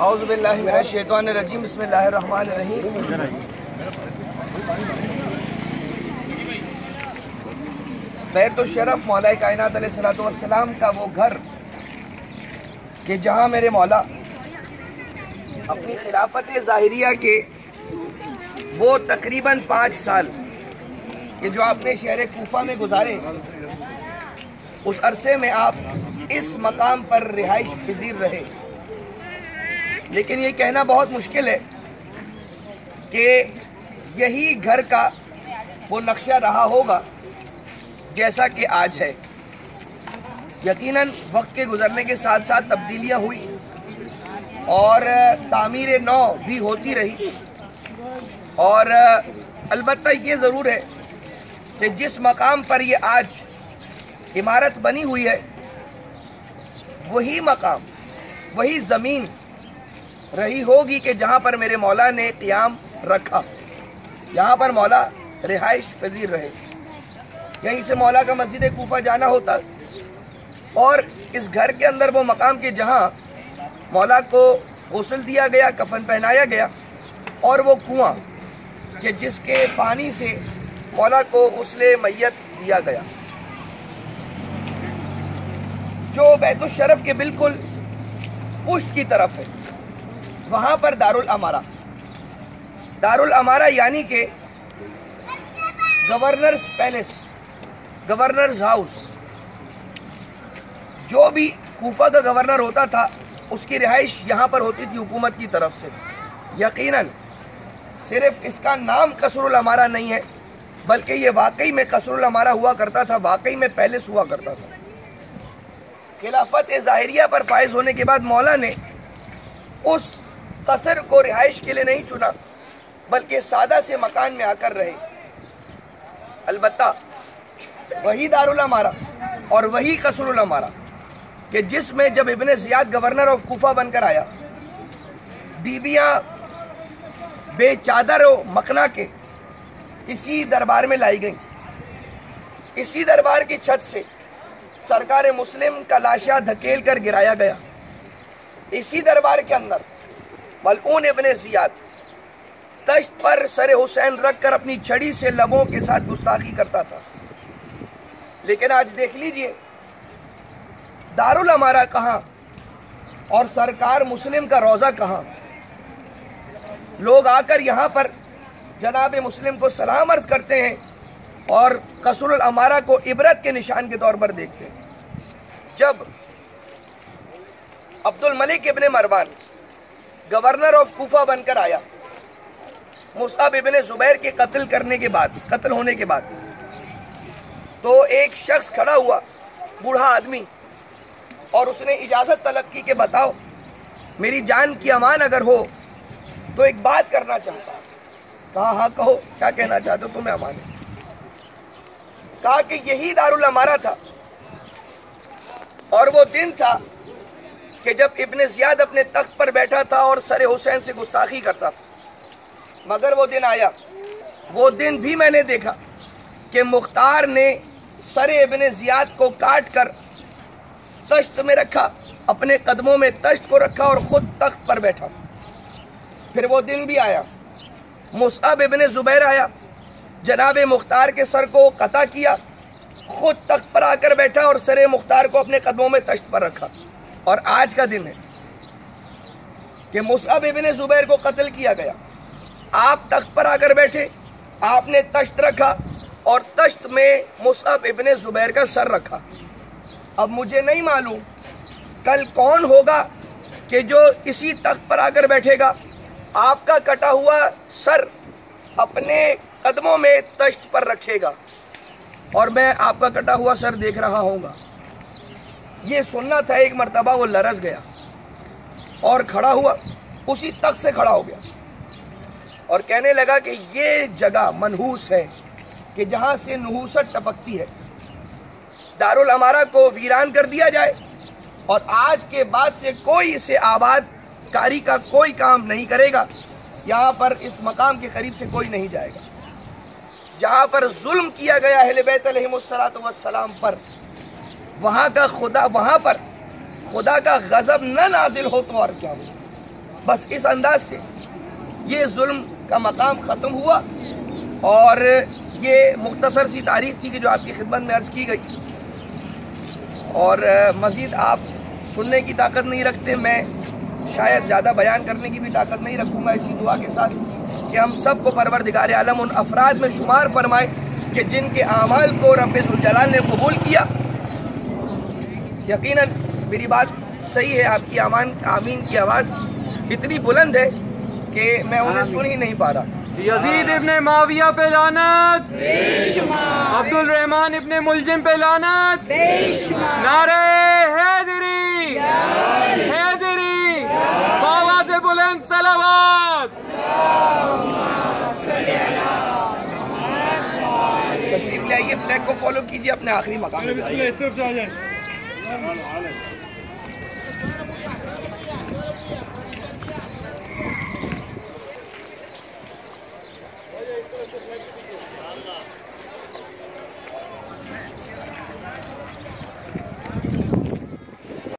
औज़ु बिल्लाहि मिनश शैतानिर रजीम, बिस्मिल्लाहिर रहमानिर रहीम। बैतुश शरफ मौला कायनात अलैहिस्सलातु वस्सलाम का वो घर कि जहाँ मेरे मौला अपनी खिलाफत ज़ाहिरिया के वो तकरीबन 5 साल कि जो आपने शहर कूफा में गुजारे, उस अरसे में आप इस मकाम पर रिहाइश पजीर रहे। लेकिन ये कहना बहुत मुश्किल है कि यही घर का वो नक्शा रहा होगा जैसा कि आज है। यकीनन वक्त के गुजरने के साथ साथ तब्दीलियाँ हुई और तामीर नौ भी होती रही, और अलबत्ता ये ज़रूर है कि जिस मकाम पर ये आज इमारत बनी हुई है, वही मकाम, वही ज़मीन रही होगी कि जहाँ पर मेरे मौला ने क़ियाम रखा, यहाँ पर मौला रिहाइश पजीर रहे। यहीं से मौला का मस्जिद कूफा जाना होता, और इस घर के अंदर वो मकाम के जहाँ मौला को गुस्ल दिया गया, कफन पहनाया गया, और वो कुआं कि जिसके पानी से मौला को गुस्ल मैयत दिया गया, जो बैतुश शरफ के बिल्कुल पुश्त की तरफ है, वहाँ पर दारुल अमारा यानी कि गवर्नर्स पैलेस, गवर्नर्स हाउस, जो भी कूफा का गवर्नर होता था उसकी रिहाइश यहाँ पर होती थी हुकूमत की तरफ से। यकीनन सिर्फ इसका नाम कसरुल अमारा नहीं है, बल्कि ये वाकई में कसरुल अमारा हुआ करता था, वाकई में पैलेस हुआ करता था। खिलाफत ज़ाहिरिया पर फायज होने के बाद मौला ने उस कसर को रिहाइश के लिए नहीं चुना, बल्कि सादा से मकान में आकर रहे। अलबत्ता वही दारुल अमारा और वही कसरुल अमारा कि जिसमें जब Ibn Ziyad governor of Kufa बनकर आया, बीबियाँ बेचादर व मकना के इसी दरबार में लाई गईं। इसी दरबार की छत से सरकार मुस्लिम का लाशा धकेल कर गिराया गया। इसी दरबार के अंदर मलऊन इब्ने ज़ियाद तश्त पर सर हुसैन रख कर अपनी छड़ी से लबों के साथ गुस्ताखी करता था। लेकिन आज देख लीजिए दारुल अमारा कहाँ और सरकार मुस्लिम का रोज़ा कहाँ। लोग आकर यहाँ पर जनाब मुस्लिम को सलाम अर्ज़ करते हैं और कसरुल अमारा को इबरत के निशान के तौर पर देखते हैं। जब अब्दुल मलिक इब्ने मरवान गवर्नर ऑफ कूफा बनकर आया, मुसअब इब्ने ज़ुबैर के कत्ल होने के बाद, तो एक शख्स खड़ा हुआ, बूढ़ा आदमी, और उसने इजाज़त तलब की कि बताओ मेरी जान की अमान अगर हो तो एक बात करना चाहता। कहा हाँ कहो, क्या कहना चाहते हो, तुम्हें अमान है। कहा कि यही दारुल अमारा था, और वो दिन था कि जब इब्ने ज़ियाद अपने तख्त पर बैठा था और सर हुसैन से गुस्ताखी करता था। मगर वो दिन आया, वो दिन भी मैंने देखा कि मुख्तार ने सर इब्ने ज़ियाद को काट कर तश्त में रखा, अपने कदमों में तश्त को रखा और ख़ुद तख्त पर बैठा। फिर वो दिन भी आया, मुसअब इब्ने ज़ुबैर आया, जनाब मुख्तार के सर को कता किया, खुद तख्त पर आकर बैठा और सर मुख्तार को अपने कदमों में तश्त पर रखा। और आज का दिन है कि मुसअब इब्ने ज़ुबैर को कत्ल किया गया, आप तख्त पर आकर बैठे, आपने तश्त रखा और तश्त में मुसअब इब्ने ज़ुबैर का सर रखा। अब मुझे नहीं मालूम कल कौन होगा कि जो इसी तख्त पर आकर बैठेगा, आपका कटा हुआ सर अपने कदमों में तश्त पर रखेगा और मैं आपका कटा हुआ सर देख रहा होऊंगा। ये सुनना था। एक मर्तबा वो लरस गया और खड़ा हुआ, उसी तख्त से खड़ा हो गया और कहने लगा कि ये जगह मनहूस है कि जहाँ से नहूसत टपकती है, दारुल अमारा को वीरान कर दिया जाए और आज के बाद से कोई इसे आबाद कारी का कोई काम नहीं करेगा। यहाँ पर इस मकाम के करीब से कोई नहीं जाएगा। जहाँ पर जुल्म किया गया अहले बैत अलैहिमुस्सलातु वस्सलाम पर, वहाँ का खुदा, वहाँ पर خدا کا غضب نہ نازل ہو تو اور کیا ہو. بس اس انداز سے یہ ظلم کا مقام ختم ہوا. اور یہ مختصر سی تاریخ تھی کہ جو آپ کی خدمت میں عرض کی گئی. اور مزید آپ سننے کی طاقت نہیں رکھتے، میں شاید زیادہ بیان کرنے کی بھی طاقت نہیں رکھوں گا، اسی دعا کے ساتھ کہ ہم سب کو پروردگار عالم ان افراد میں شمار فرمائے کہ جن کے اعمال کو رب ذوالجلال نے قبول کیا. یقیناً میری بات صحیح ہے، آپ کی آمین کی آواز اتنی بلند ہے کہ میں انہیں سن ہی نہیں پا رہا. یزید ابن معاویہ پہ لعنت، عبد الرحمن ابن ملجم پہ لعنت، نعرہ حیدری حیدری، آواز بلند صلوات. تشریف لے آئیے، فلیگ کو فالو کیجیے، اپنے آخری مقام پہ جائیے.